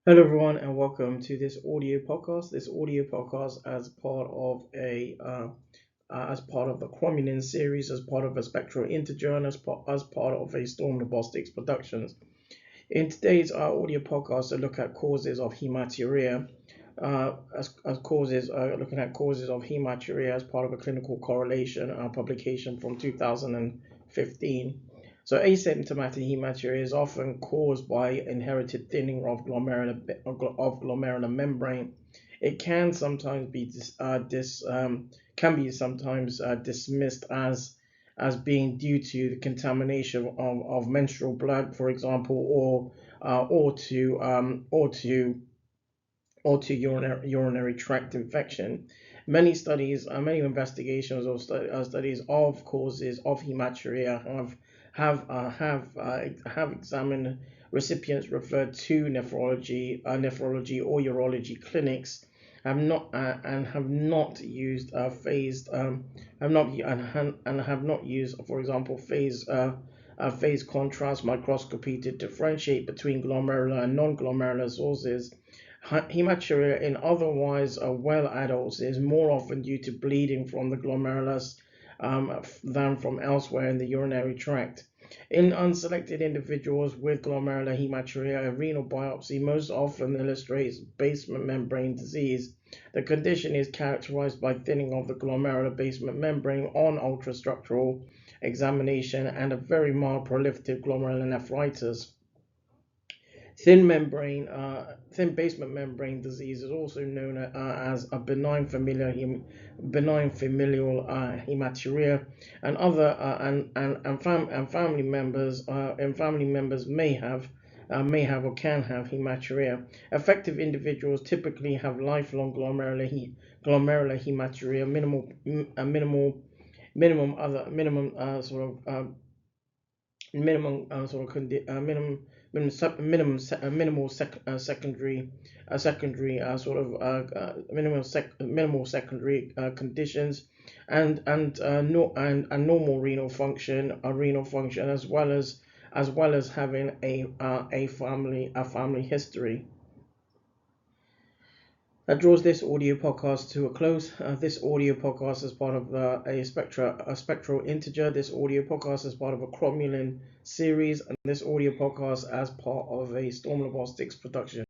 Hello, everyone, and welcome to this audio podcast. This audio podcast, as part of the Chromulin series, as part of a Spectro integer, and as part of a Storm Robotics Productions. In today's audio podcast, I look at causes of hematuria. As causes, looking at causes of hematuria as part of a clinical correlation publication from 2015. So asymptomatic hematuria is often caused by inherited thinning of glomerular membrane. It can sometimes be dismissed as being due to the contamination of menstrual blood, for example, or to urinary tract infection. Many investigations or studies of causes of hematuria have examined recipients referred to nephrology or urology clinics have not used for example, phase contrast microscopy to differentiate between glomerular and non-glomerular sources. Hematuria in otherwise well adults is more often due to bleeding from the glomerulus than from elsewhere in the urinary tract. In unselected individuals with glomerular hematuria, a renal biopsy most often illustrates basement membrane disease. The condition is characterized by thinning of the glomerular basement membrane on ultrastructural examination and a very mild proliferative glomerulonephritis. Thin basement membrane disease is also known as a benign familial hematuria, and other and family members may have or can have hematuria. Affected individuals typically have lifelong glomerular hematuria, minimum other minimum sort of minimum sort of condi- minimum sep- minimum se- minimal secondary sort of minimal secondary conditions, and normal renal function, as well as having a family history. That draws this audio podcast to a close. This audio podcast is part of a spectral integer. This audio podcast is part of a Chromulin series, and this audio podcast as part of a Storm Robotics production.